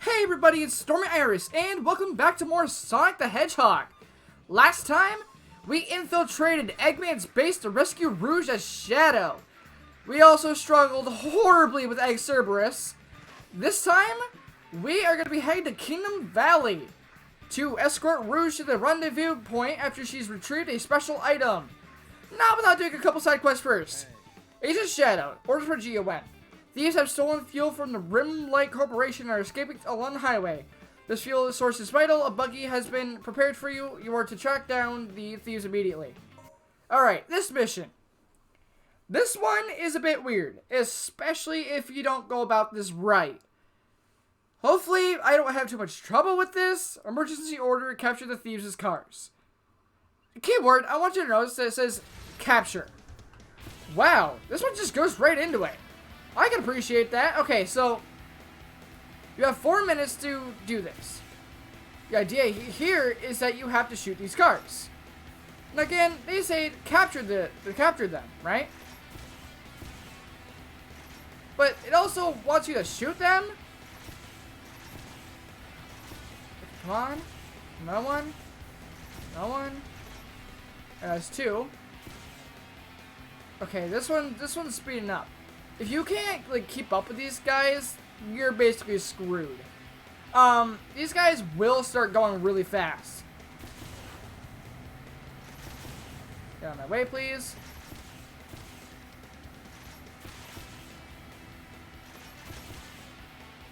Hey everybody, it's Stormy Iris, and welcome back to more Sonic the Hedgehog. Last time, we infiltrated Eggman's base to rescue Rouge as Shadow. We also struggled horribly with Egg Cerberus. This time, we are going to be heading to Kingdom Valley to escort Rouge to the rendezvous point after she's retrieved a special item. Not without doing a couple side quests first. Agent Shadow, orders for GON. Thieves have stolen fuel from the Rim Light Corporation and are escaping along the highway. This fuel source is vital. A buggy has been prepared for you. You are to track down the thieves immediately. Alright, this mission. This one is a bit weird, especially if you don't go about this right. Hopefully, I don't have too much trouble with this. Emergency order, capture the thieves' cars. Keyword, I want you to notice that it says capture. Wow, this one just goes right into it. I can appreciate that. Okay, so you have 4 minutes to do this. The idea here is that you have to shoot these cars. And again, they say capture them, right? But it also wants you to shoot them. Come on. No one. No one. That's 2. Okay, this one's speeding up. If you can't, like, keep up with these guys, you're basically screwed. These guys will start going really fast. Get out of my way, please.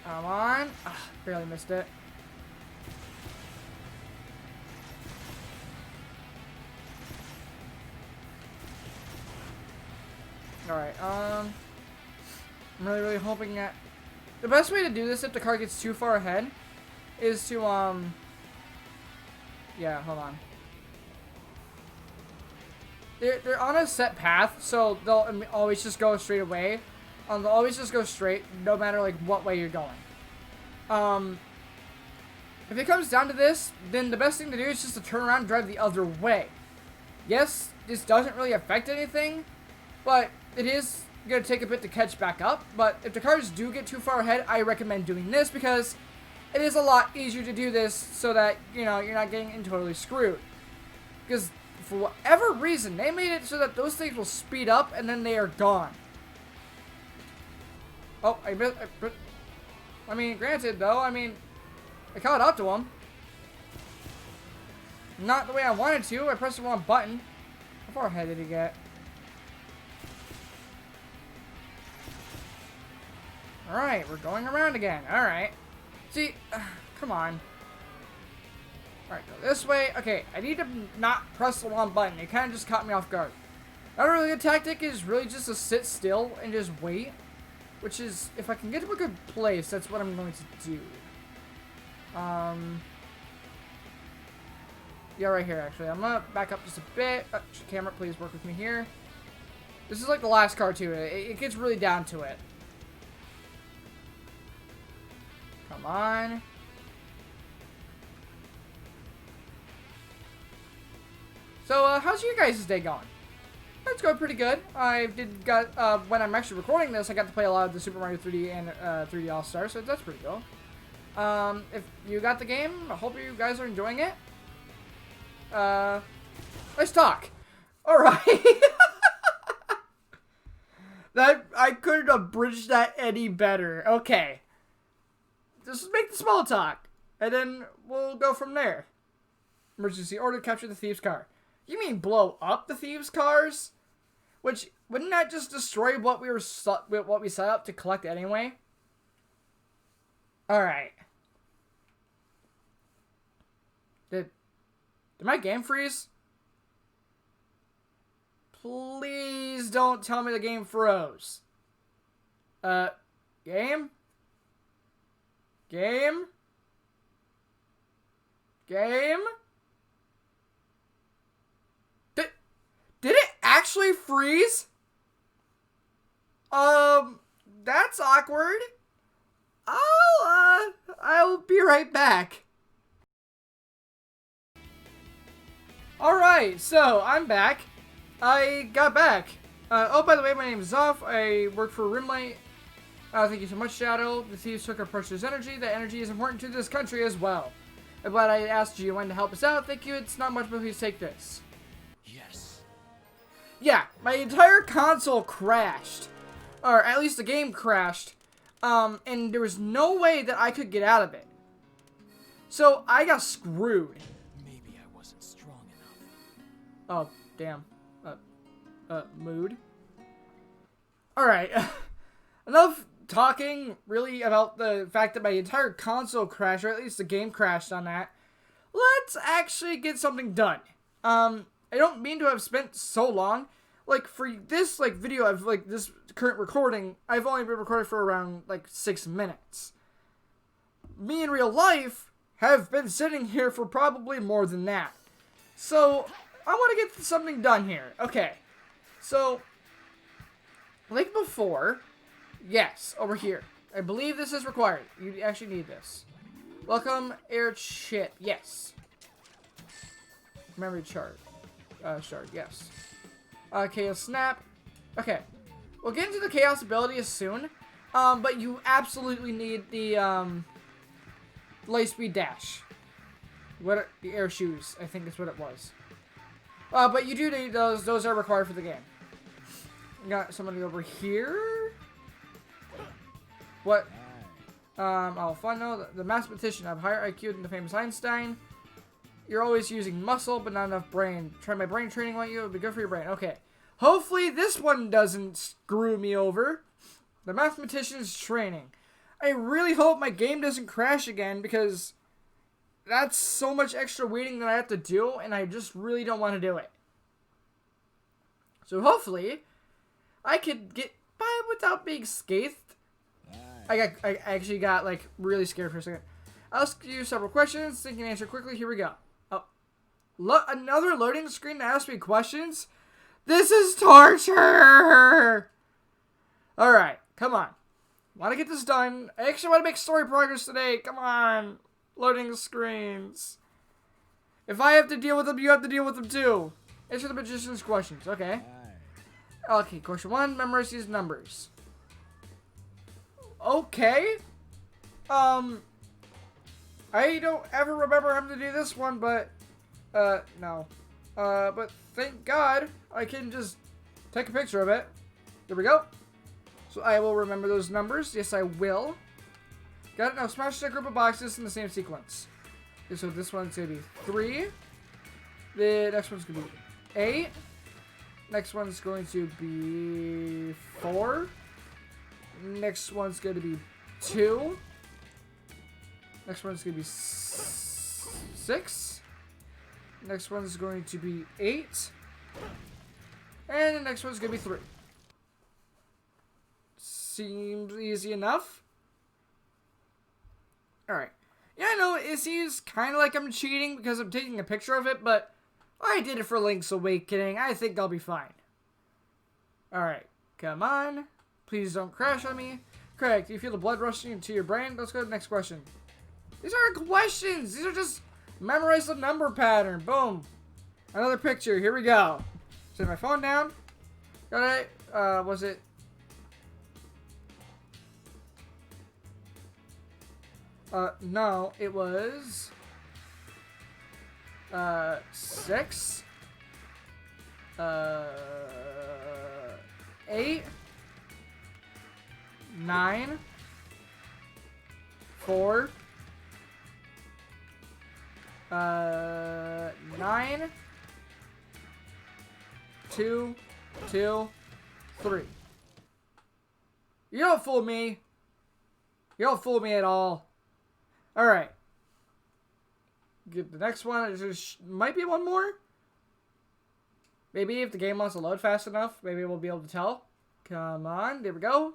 Come on. Barely missed it. Alright, I'm really hoping that the best way to do this if the car gets too far ahead is to, yeah, hold on. They're on a set path, so they'll always just go straight away. They'll always just go straight, no matter, like, what way you're going. If it comes down to this, then the best thing to do is just to turn around and drive the other way. Yes, this doesn't really affect anything, but it is going to take a bit to catch back up. But if the cars do get too far ahead, I recommend doing this because it is a lot easier to do this so that, you know, you're not getting totally screwed. Because for whatever reason, they made it so that those things will speed up and then they are gone. Oh, I mean, granted though, I caught up to them. Not the way I wanted to. I pressed the wrong button. How far ahead did he get? Alright, we're going around again. Alright. See, come on. Alright, go this way. Okay, I need to not press the wrong button. It kind of just caught me off guard. Another really good tactic is really just to sit still and just wait. Which is, if I can get to a good place, that's what I'm going to do. Yeah, right here, actually. I'm going to back up just a bit. Camera, please work with me here. This is like the last car, too. It gets really down to it. Come on. So, how's your guys' day going? It's going pretty good. When I'm actually recording this, I got to play a lot of the Super Mario 3D and 3D All-Stars, so that's pretty cool. If you got the game, I hope you guys are enjoying it. Let's talk. Alright. I couldn't have bridged that any better. Okay. Just make the small talk, and then we'll go from there. Emergency order, capture the thieves' car. You mean blow up the thieves' cars? Which, wouldn't that just destroy what we set up to collect anyway? Alright. Did my game freeze? Please don't tell me the game froze. Game? Game? Game? Did it actually freeze? That's awkward. I'll be right back. Alright, so I'm back. I got back. Oh, by the way, my name is Zoff. I work for Rimlight Thank you so much, Shadow. The thieves took our precious energy. That energy is important to this country as well. I'm glad I asked you when to help us out. Thank you. It's not much, but please take this. Yes. Yeah, my entire console crashed. Or at least the game crashed. And there was no way that I could get out of it. So I got screwed. Maybe I wasn't strong enough. Oh, damn. Mood. Alright. Enough talking, really, about the fact that my entire console crashed, or at least the game crashed on that. Let's actually get something done. I don't mean to have spent so long. Like, for this, like, video of, like, this current recording, I've only been recording for around, like, 6 minutes. Me in real life have been sitting here for probably more than that. So, I want to get something done here. Okay. So, like before, yes, over here. I believe this is required. You actually need this. Welcome, airship. Yes. Memory shard, yes. Chaos snap. Okay. We'll get into the chaos abilities soon. But you absolutely need the, light speed dash. The air shoes, I think is what it was. But you do need those. Those are required for the game. Got somebody over here. What? Oh, fun. No, the mathematician. I have higher IQ than the famous Einstein. You're always using muscle, but not enough brain. Try my brain training on you. It would be good for your brain. Okay. Hopefully this one doesn't screw me over. The mathematician's training. I really hope my game doesn't crash again, because that's so much extra waiting that I have to do, and I just really don't want to do it. So hopefully I could get by without being scathed. I actually got, like, really scared for a second. I'll ask you several questions. Think you can answer quickly. Here we go. Oh, another loading screen to ask me questions? This is torture! Alright, come on. Want to get this done. I actually want to make story progress today. Come on. Loading screens. If I have to deal with them, you have to deal with them too. Answer the magician's questions. Okay. Okay, question 1. Memorize these numbers. Okay. I don't ever remember having to do this one, but, no. But thank God I can just take a picture of it. There we go. So I will remember those numbers. Yes, I will. Got it. Now smash that group of boxes in the same sequence. Okay, so this one's going to be 3. The next one's going to be 8. Next one's going to be 4. Next one's going to be 2. Next one's going to be 6. Next one's going to be 8. And the next one's going to be 3. Seems easy enough. Alright. Yeah, I know it seems kind of like I'm cheating because I'm taking a picture of it, but I did it for Link's Awakening. I think I'll be fine. Alright. Come on. Please don't crash on me. Craig, do you feel the blood rushing into your brain? Let's go to the next question. These aren't questions. These are just memorize the number pattern. Boom. Another picture. Here we go. Set my phone down. Got it. Was it? No, it was 6, 8, 9, 4, 9, 2, 2, 3. You don't fool me. You don't fool me at all. Alright. Get the next one. There might be one more. Maybe if the game wants to load fast enough, maybe we'll be able to tell. Come on. There we go.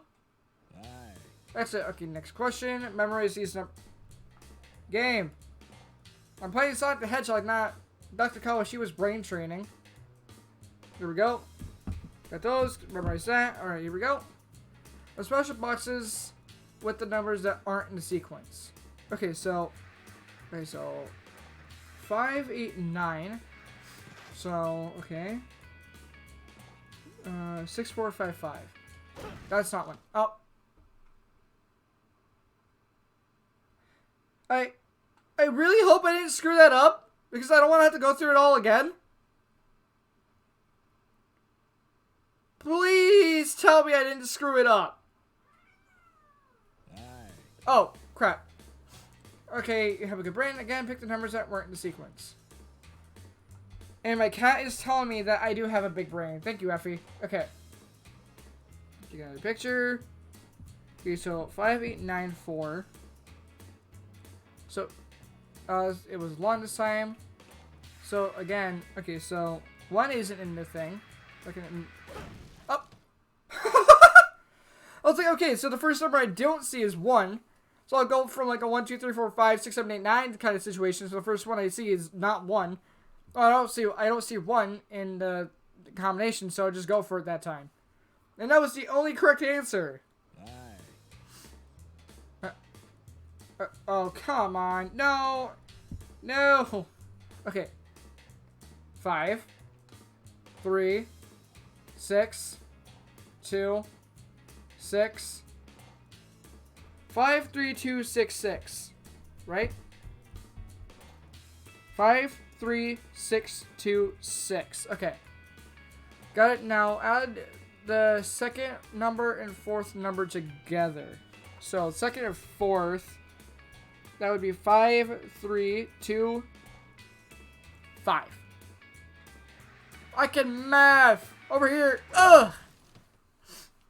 That's it. Okay, next question. Memorize these game. I'm playing Sonic the Hedgehog, not Dr. Kawashima's brain training. Here we go. Got those. Memorize that. Alright, here we go. The special boxes with the numbers that aren't in the sequence. Okay, so 5, 8, 9. So, okay. 6, 4, 5, 5. That's not one. Oh. I really hope I didn't screw that up, because I don't want to have to go through it all again. Please tell me I didn't screw it up. Oh, crap. Okay, you have a good brain. Again, pick the numbers that weren't in the sequence. And my cat is telling me that I do have a big brain. Thank you, Effie. Okay. You got a picture. Okay, so 5894. So, it was long this time. So, again, okay, so 1 isn't in the thing. Okay, up. I was like, okay, so the first number I don't see is 1. So I'll go from like a 1, 2, 3, 4, 5, 6, 7, 8, 9 kind of situation. So the first one I see is not 1. Oh, I don't see 1 in the combination, so I'll just go for it that time. And that was the only correct answer. Oh, come on. No. No. Okay. 5, 3, 6, 2, 6, 5, 3, 2, 6, 6. Right? 5, 3, 6, 2, 6. Okay. Got it. Now add the second number and fourth number together. So second and fourth, that would be 5, 3, 2, 5. I can math over here. Ugh.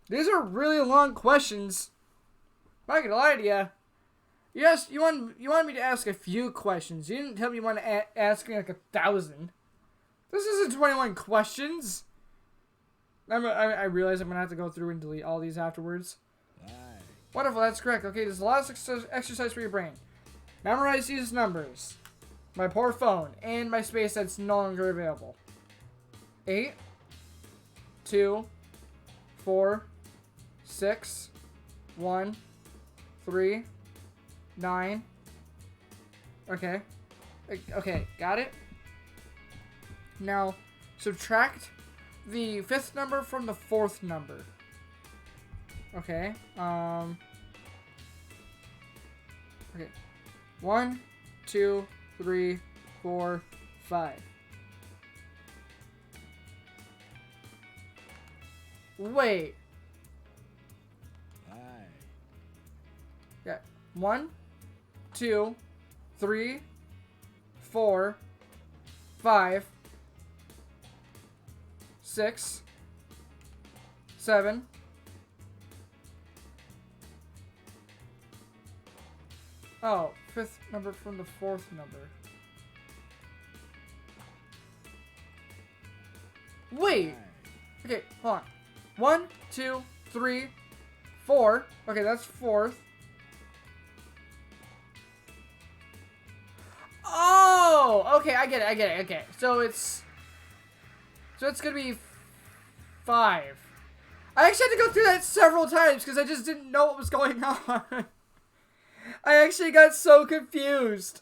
These are really long questions. I'm not gonna lie to you. Yes, you wanted me to ask a few questions. You didn't tell me you want to ask me like 1,000. This isn't 21 questions. I realize I'm gonna have to go through and delete all these afterwards. Wonderful, that's correct. Okay, there's a lot of exercise for your brain. Memorize these numbers. My poor phone and my space that's no longer available. 8, 2, 4, 6, 1, 3, 9. Okay. Okay, got it. Now, subtract the 5th number from the 4th number. Okay. Okay. 1, 2, 3, 4, 5. Wait. Yeah. 1, 2, 3, 4, 5, 6, 7. Oh, 5th number from the 4th number. Wait. Okay, hold on. 1, 2, 3, 4. Okay, that's 4th. Oh, okay, I get it. Okay, so it's gonna be 5. I actually had to go through that several times because I just didn't know what was going on. I actually got so confused.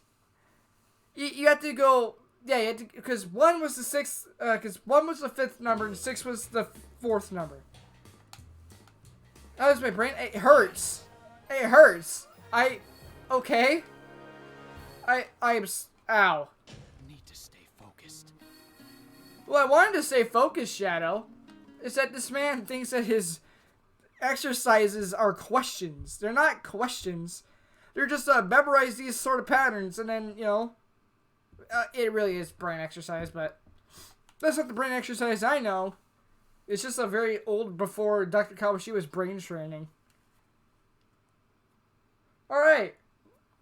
You have to go, yeah, you had to, because 1 was the 6th, because 1 was the 5th number and 6 was the 4th number. That was my brain. It hurts. It hurts. Okay. I'm, ow. Need to stay focused. Well, I wanted to stay focused, Shadow. It's that this man thinks that his exercises are questions. They're not questions. They're just memorize these sort of patterns, and then, you know, it really is brain exercise, but that's not the brain exercise I know. It's just a very old before Dr. Kawashima's brain training. Alright.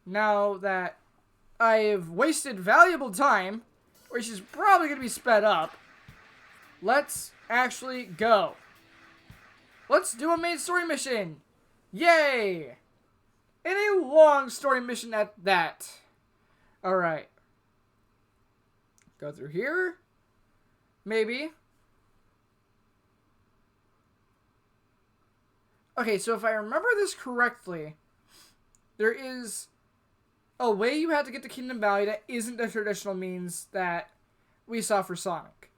Now that I've wasted valuable time, which is probably going to be sped up, let's actually go. Let's do a main story mission. Yay! And a long story mission at that. Alright. Go through here. Maybe. Okay, so if I remember this correctly, there is a way you have to get to Kingdom Valley that isn't the traditional means that we saw for Sonic.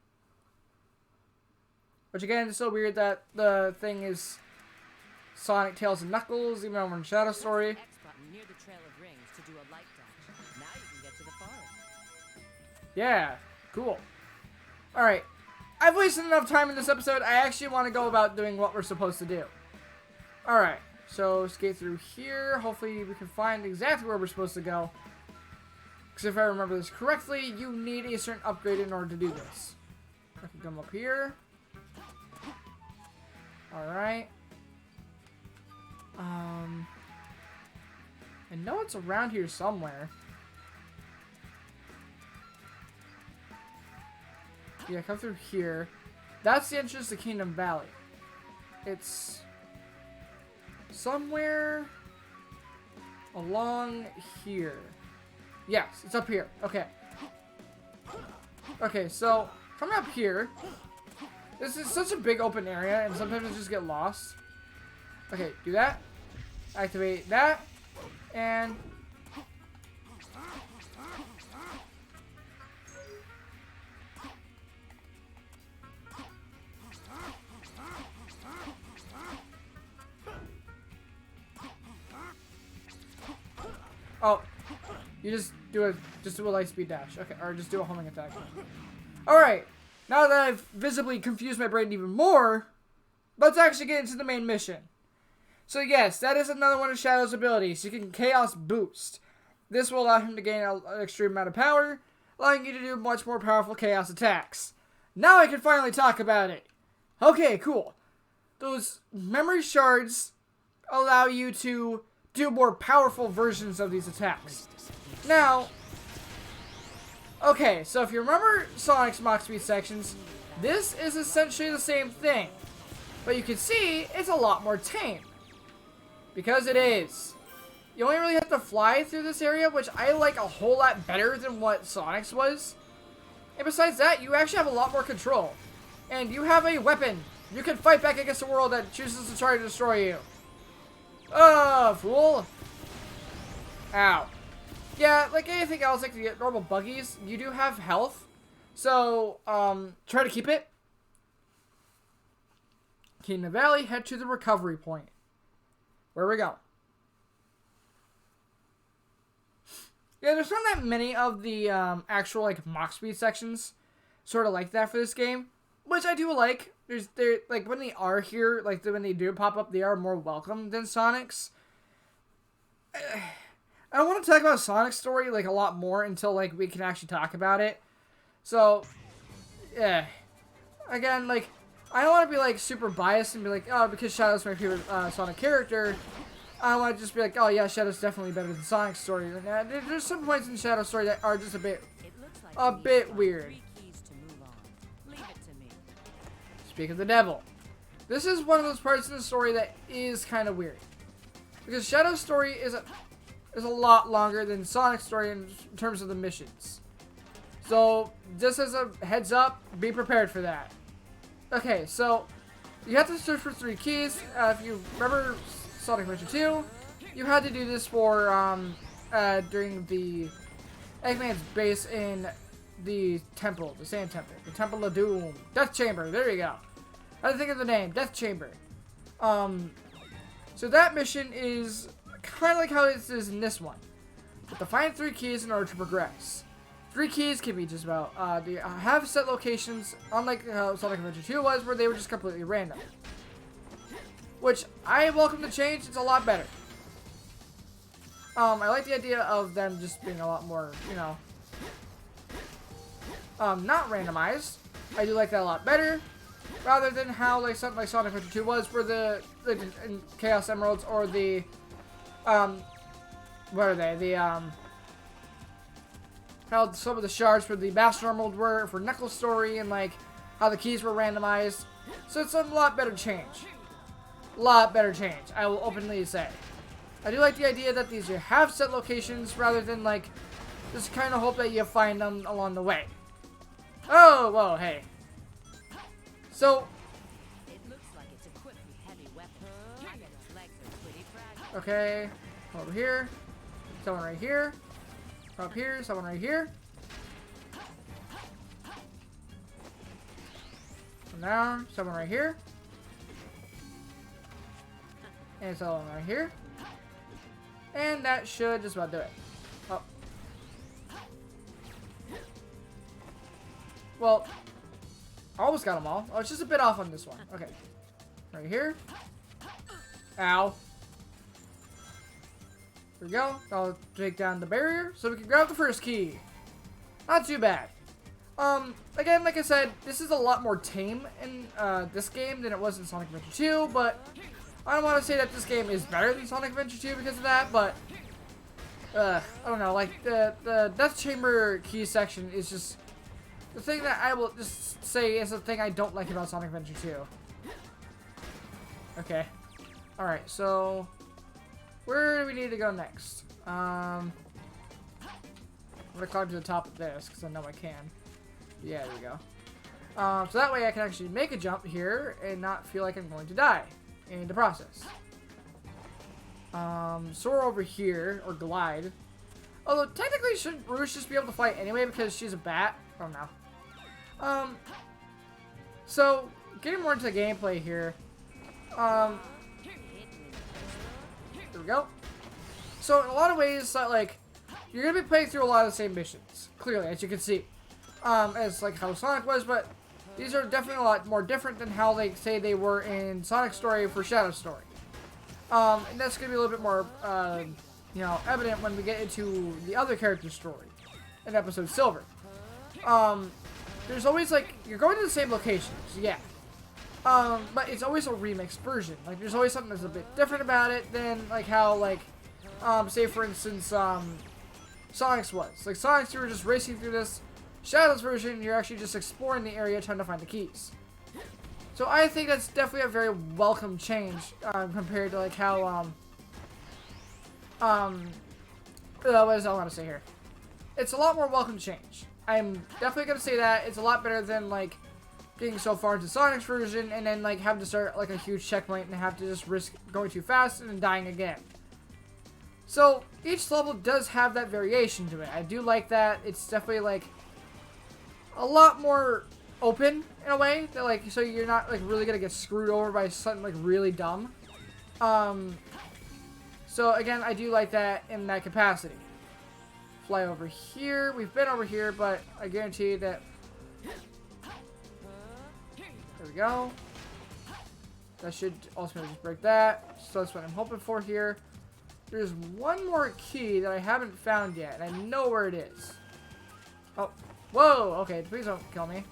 Which again, is so weird that the thing is Sonic, Tails, and Knuckles, even though we're in Shadow Story. X button near the Trail of Rings to to do a light dash. Now you can get to the forest. Yeah, cool. Alright, I've wasted enough time in this episode. I actually want to go about doing what we're supposed to do. Alright, so skate through here. Hopefully we can find exactly where we're supposed to go. Because if I remember this correctly, you need a certain upgrade in order to do this. I can come up here. Alright. I know it's around here somewhere. Yeah, come through here. That's the entrance to Kingdom Valley. It's somewhere along here. Yes, it's up here. Okay. Okay, so coming up here. This is such a big open area, and sometimes I just get lost. Okay, do that. Activate that. And... oh, you just do a light speed dash. Okay, or just do a homing attack. Alright, now that I've visibly confused my brain even more, let's actually get into the main mission. So yes, that is another one of Shadow's abilities. You can Chaos Boost. This will allow him to gain an extreme amount of power, allowing you to do much more powerful Chaos attacks. Now I can finally talk about it. Okay, cool. Those memory shards allow you to do more powerful versions of these attacks. Now, okay, so if you remember Sonic's Mach Speed sections, this is essentially the same thing. But you can see it's a lot more tame. Because it is. You only really have to fly through this area, which I like a whole lot better than what Sonic's was. And besides that, you actually have a lot more control. And you have a weapon. You can fight back against a world that chooses to try to destroy you. Oh, fool. Ow. Yeah, like anything else, like the normal buggies, you do have health. So, try to keep it. Kingdom Valley, head to the recovery point. Where we go? Yeah, there's not that many of the actual like Mach Speed sections, sort of like that for this game, which I do like. They're like when they are here, like when they do pop up, they are more welcome than Sonic's. I don't want to talk about Sonic's story like a lot more until like we can actually talk about it. So, yeah. Again, like, I don't want to be like super biased and be like, oh, because Shadow's my favorite Sonic character, I want to just be like, oh yeah, Shadow's definitely better than Sonic's story. There's some points in Shadow's story that are just a bit weird. Speak of the devil. This is one of those parts in the story that is kind of weird. Because Shadow's story is a lot longer than Sonic's story in terms of the missions. So, just as a heads up, be prepared for that. Okay, so, you have to search for 3 keys. If you remember Sonic Adventure 2, you had to do this for, during the Eggman's base in the temple, the Sand Temple, the Temple of Doom, Death Chamber, there you go. I didn't think of the name, Death Chamber. So that mission is kind of like how it is in this one. You have to find 3 keys in order to progress. 3 keys can be just about, they have set locations, unlike how Sonic Adventure 2 was, where they were just completely random. Which, I welcome the change, it's a lot better. I like the idea of them just being a lot more, you know, not randomized. I do like that a lot better, rather than how like something like Sonic Adventure 2 was, where the Chaos Emeralds or the what are they? The how some of the shards for the Master Emerald were for Knuckles' story, and like how the keys were randomized. So it's a lot better change. Lot better change, I will openly say. I do like the idea that these have set locations rather than like just kind of hope that you find them along the way. Oh, whoa, hey. So, It looks like it's equipped with heavy weapons. I bet its legs are pretty fragile. okay, over here, someone right here, up here, someone right here. And now, someone right here. And someone right here. And that should just about do it. Oh. Well, almost got them all. Oh, it's just a bit off on this one. Okay. Right here. Ow. There we go. I'll take down the barrier so we can grab the first key. Not too bad. Again, like I said, this is a lot more tame in this game than it was in Sonic Adventure 2, but I don't want to say that this game is better than Sonic Adventure 2 because of that, but I don't know, like the Death Chamber key section is just the thing that I will just say is the thing I don't like about Sonic Adventure 2. Okay. Alright, so where do we need to go next? I'm gonna climb to the top of this because I know I can. Yeah, there we go. So that way I can actually make a jump here and not feel like I'm going to die in the process. Soar over here, or glide. Although, technically, shouldn't Rouge just be able to fly anyway because she's a bat? I don't know. So, getting more into the gameplay here. There we go. So, in a lot of ways, like, you're going to be playing through a lot of the same missions. Clearly, as you can see. As, like, how Sonic was, but these are definitely a lot more different than how they say they were in Sonic Story for Shadow Story. And that's going to be a little bit more, you know, evident when we get into the other character's story in episode Silver. There's always, like, you're going to the same locations, yeah. But it's always a remixed version. Like, there's always something that's a bit different about it than, like, how, like, say, for instance, Sonic's was. Like, Sonic's, you were just racing through this. Shadow's version, you're actually just exploring the area trying to find the keys. So I think that's definitely a very welcome change compared to like how what is I want to say here? It's a lot more welcome change. I'm definitely gonna say that it's a lot better than like getting so far into Sonic's version and then like having to start like a huge checkpoint and have to just risk going too fast and then dying again. So each level does have that variation to it. I do like that. It's definitely like a lot more open in a way that like so you're not like really gonna get screwed over by something like really dumb. So again, I do like that in that capacity. Fly over here. We've been over here, but I guarantee that. There we go. That should ultimately just break that. So that's what I'm hoping for here. There's one more key that I haven't found yet, and I know where it is. Oh. Whoa, okay, please don't kill me.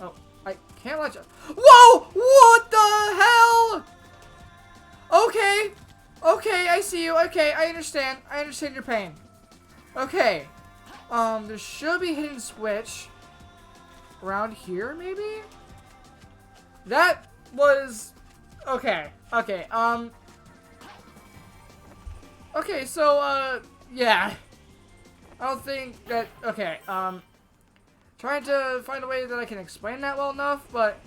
Oh, I can't let you. Whoa! What the hell? Okay. Okay, I see you. Okay, I understand. I understand your pain. Okay. There should be a hidden switch around here, maybe? That was... Okay. Okay, okay, so, yeah. I don't think that... Okay, trying to find a way that I can explain that well enough, but...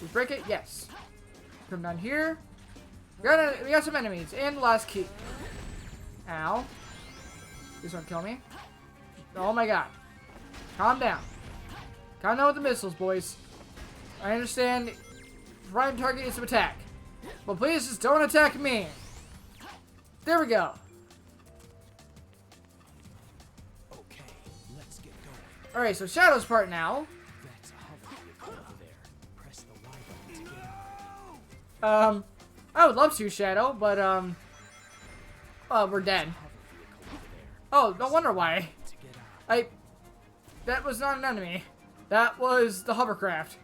We break it? Yes. Come down here. We got some enemies. And the last key. Ow. Please don't kill me. Oh my god. Calm down. Calm down with the missiles, boys. I understand prime target is to attack. But please just don't attack me. There we go. Alright, so Shadow's part now. That's a hover vehicle over there. Press the Y button to get out. I would love to, Shadow, but, we're dead. Oh, no wonder why. That was not an enemy. That was the hovercraft.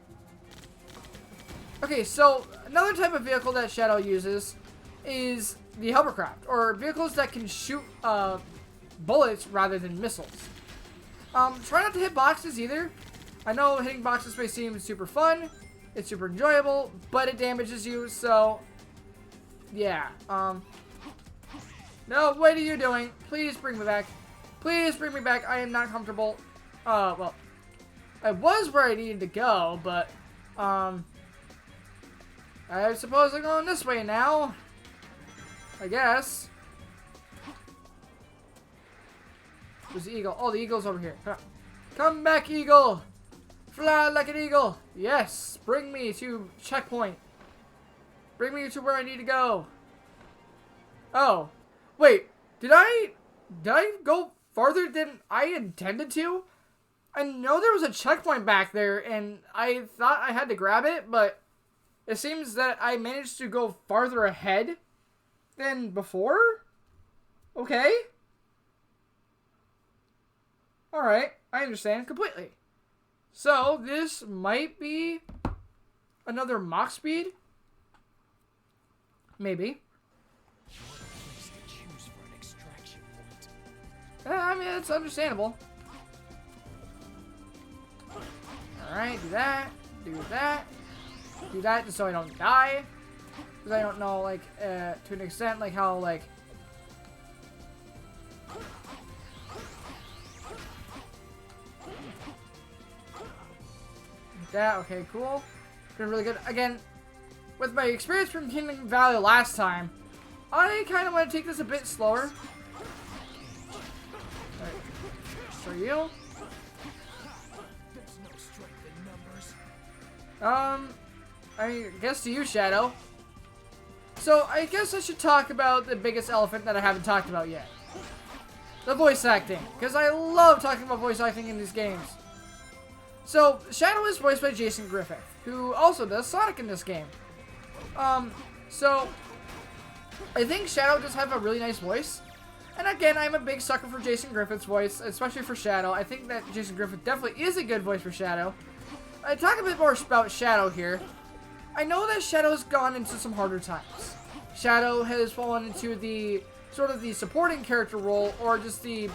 Okay, so, another type of vehicle that Shadow uses is the hovercraft, or vehicles that can shoot, bullets rather than missiles. Try not to hit boxes either. I know hitting boxes may seem super fun. It's super enjoyable, but it damages you, so... Yeah, No, what are you doing? Please bring me back. Please bring me back. I am not comfortable. Well... I was where I needed to go, but... I suppose I'm going this way now. I guess. Where's the eagle? Oh, the eagle's over here. Come back, eagle! Fly like an eagle! Yes! Bring me to checkpoint. Bring me to where I need to go. Oh. Wait. Did I go farther than I intended to? I know there was a checkpoint back there, and I thought I had to grab it, but it seems that I managed to go farther ahead than before? Okay. Alright, I understand completely. So, this might be another Mach speed? Maybe. Place to choose for an extraction point. I mean, it's understandable. Alright, do that. Do that. Do that just so I don't die. Because I don't know, like, to an extent, like, how, like... that, okay, cool. Been really good. Again, with my experience from Kingdom Valley last time, I kind of want to take this a bit slower. Alright, for you. There's no strength in numbers. I guess to you, Shadow. So, I guess I should talk about the biggest elephant that I haven't talked about yet. The voice acting. Because I love talking about voice acting in these games. So, Shadow is voiced by Jason Griffith, who also does Sonic in this game. So, I think Shadow does have a really nice voice. And again, I'm a big sucker for Jason Griffith's voice, especially for Shadow. I think that Jason Griffith definitely is a good voice for Shadow. I talk a bit more about Shadow here. I know that Shadow's gone into some harder times. Shadow has fallen into the sort of the supporting character role, or just the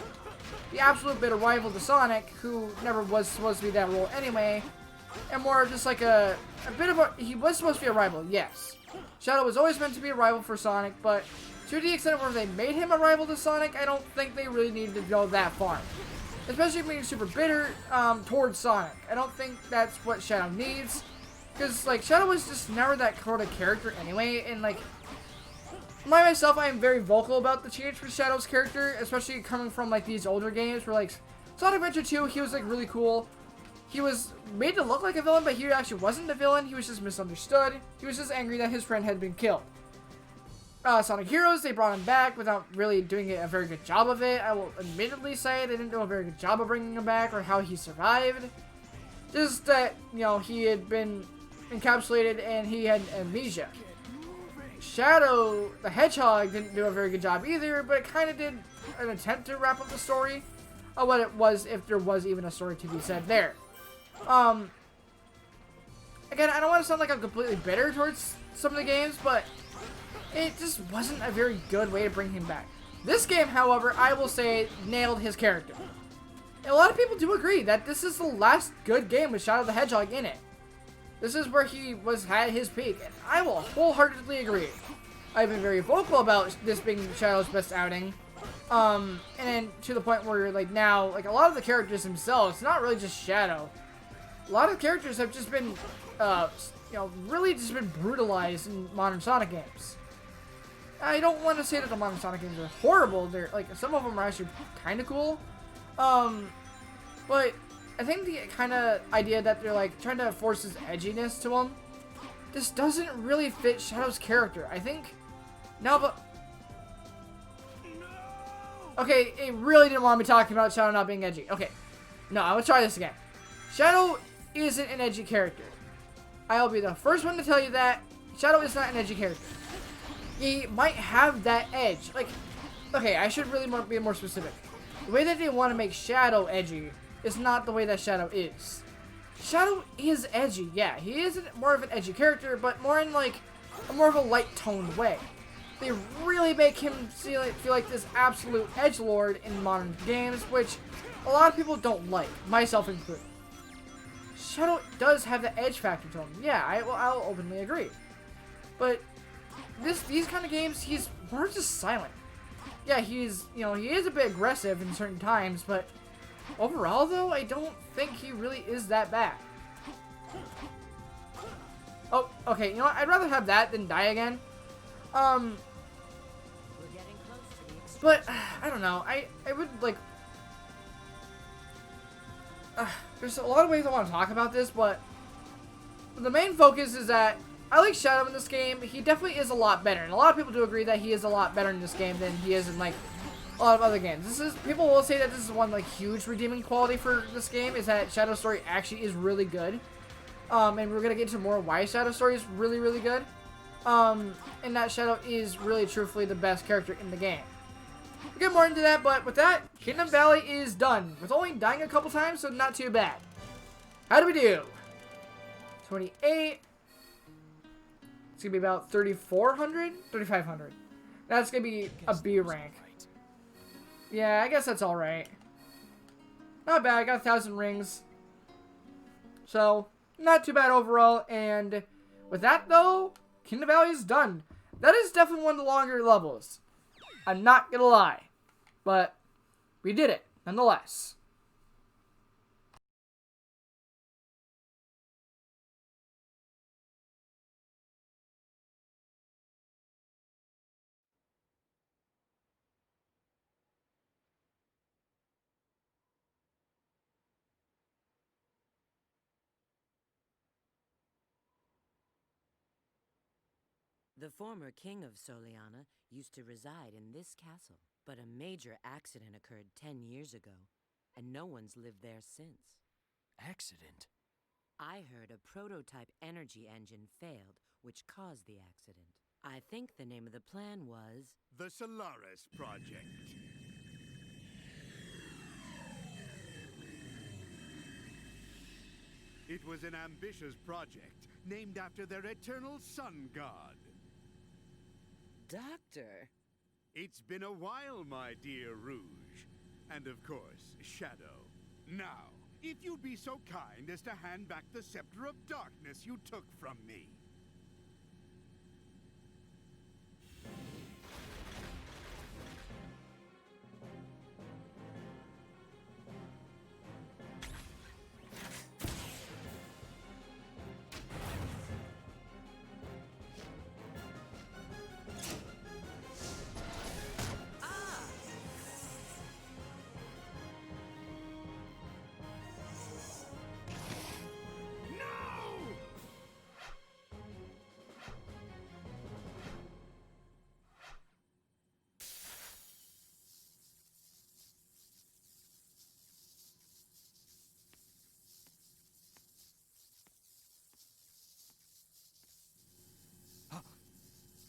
absolute bitter rival to Sonic, who never was supposed to be that role anyway, and more just like a bit of a... he was supposed to be a rival, yes. Shadow was always meant to be a rival for Sonic, but to the extent where they made him a rival to Sonic, I don't think they really needed to go that far. Especially being super bitter towards Sonic. I don't think that's what Shadow needs. Because, like, Shadow was just never that sort of character anyway, and, like, myself, I am very vocal about the change for Shadow's character, especially coming from, like, these older games where, like, Sonic Adventure 2, he was, like, really cool. He was made to look like a villain, but he actually wasn't a villain. He was just misunderstood. He was just angry that his friend had been killed. Sonic Heroes, they brought him back without really doing a very good job of it. I will admittedly say they didn't do a very good job of bringing him back or how he survived. Just that, you know, he had been encapsulated and he had amnesia. Shadow the Hedgehog didn't do a very good job either, but kind of did an attempt to wrap up the story of what it was, if there was even a story to be said there. Again, I don't want to sound like I'm completely bitter towards some of the games, but it just wasn't a very good way to bring him back. This game, however, I will say, nailed his character. And a lot of people do agree that this is the last good game with Shadow the Hedgehog in it. This is where he had his peak, and I will wholeheartedly agree. I've been very vocal about this being Shadow's best outing. And to the point where, like, now, like, a lot of the characters themselves, not really just Shadow. A lot of the characters have just been, you know, really just been brutalized in modern Sonic games. I don't want to say that the modern Sonic games are horrible. They're, like, some of them are actually kind of cool. But I think the kind of idea that they're, like, trying to force this edginess to him, this doesn't really fit Shadow's character. I think, now, but... okay, it really didn't want me talking about Shadow not being edgy. Okay, no, I will try this again. Shadow isn't an edgy character. I'll be the first one to tell you that. Shadow is not an edgy character. He might have that edge. Like, okay, I should really be more specific. The way that they want to make Shadow edgy is not the way that Shadow is. Shadow is edgy, yeah. He isn't more of an edgy character, but more in, like, more of a light-toned way. They really make him feel like this absolute edgelord in modern games, which a lot of people don't like, myself included. Shadow does have the edge factor to him. Yeah, I'll openly agree. But these kind of games, he's more just silent. Yeah, he is a bit aggressive in certain times, but overall, though, I don't think he really is that bad. Oh, okay, you know what? I'd rather have that than die again. We're getting close to the But, I don't know. I would, like... there's a lot of ways I want to talk about this, but the main focus is that I like Shadow in this game. He definitely is a lot better, and a lot of people do agree that he is a lot better in this game than he is in like a lot of other games. People will say that this is one like huge redeeming quality for this game is that Shadow's story actually is really good. And we're gonna get into more why Shadow's story is really, really good. And that Shadow is really truthfully the best character in the game. We'll get more into that, but with that, Kingdom Valley is done. With only dying a couple times, so not too bad. How do we do? 28. It's gonna be about 3,400? 3,500. That's gonna be a B rank. Yeah, I guess that's alright. Not bad, I got 1,000 rings. So, not too bad overall, and with that though, Kingdom Valley is done. That is definitely one of the longer levels. I'm not gonna lie. But, we did it, nonetheless. The former king of Soliana used to reside in this castle, but a major accident occurred 10 years ago, and no one's lived there since. Accident? I heard a prototype energy engine failed, which caused the accident. I think the name of the plan was... The Solaris Project. It was an ambitious project named after their eternal sun god. Doctor! It's been a while, my dear Rouge. And of course, Shadow. Now, if you'd be so kind as to hand back the Scepter of Darkness you took from me.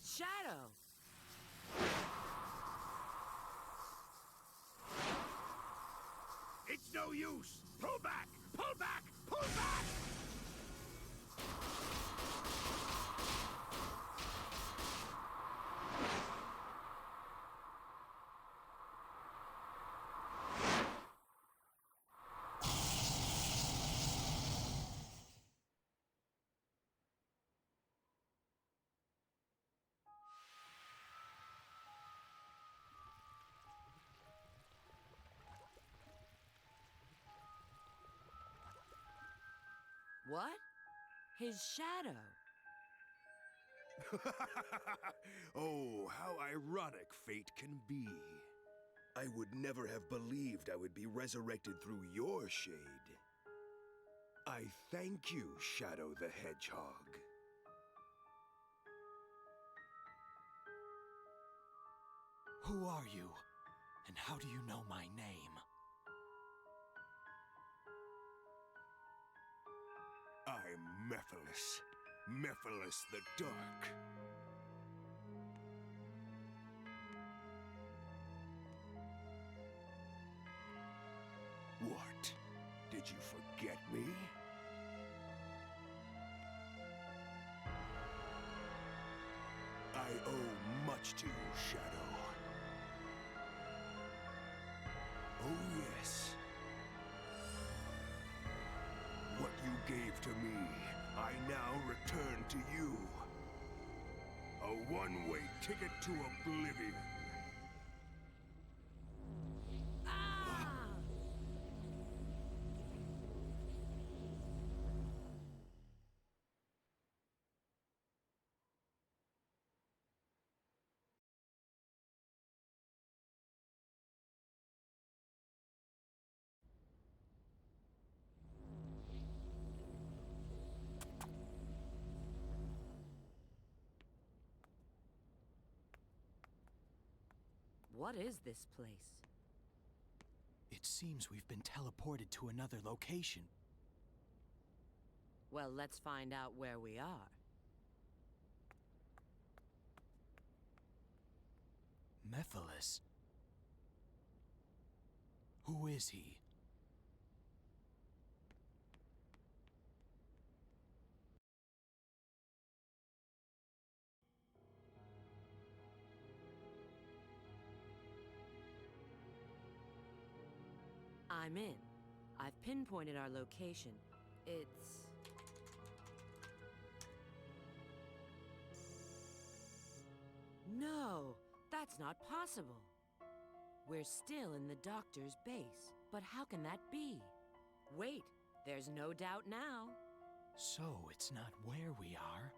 Shadow! It's no use! Pull back! Pull back! Pull back! What? His shadow. Oh, how ironic fate can be. I would never have believed I would be resurrected through your shade. I thank you, Shadow the Hedgehog. Who are you? And how do you know my name? I'm Mephiles the Dark. What? Did you forget me? I owe much to you, Shadow. Oh, yes. What you gave to me, I now return to you. A one-way ticket to oblivion. What is this place? It seems we've been teleported to another location. Well, let's find out where we are. Mephiles. Who is he? I'm in. I've pinpointed our location. It's... No, that's not possible. We're still in the doctor's base, but how can that be? Wait, there's no doubt now. So it's not where we are?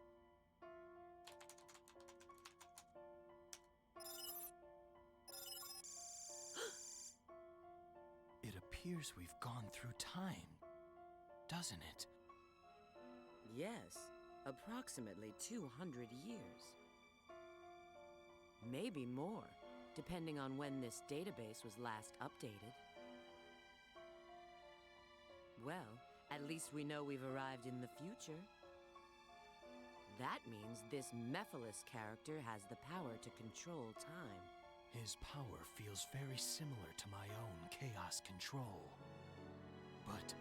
It appears we've gone through time, doesn't it? Yes, approximately 200 years. Maybe more, depending on when this database was last updated. Well, at least we know we've arrived in the future. That means this Mephiles character has the power to control time. His power feels very similar to my own chaos control. But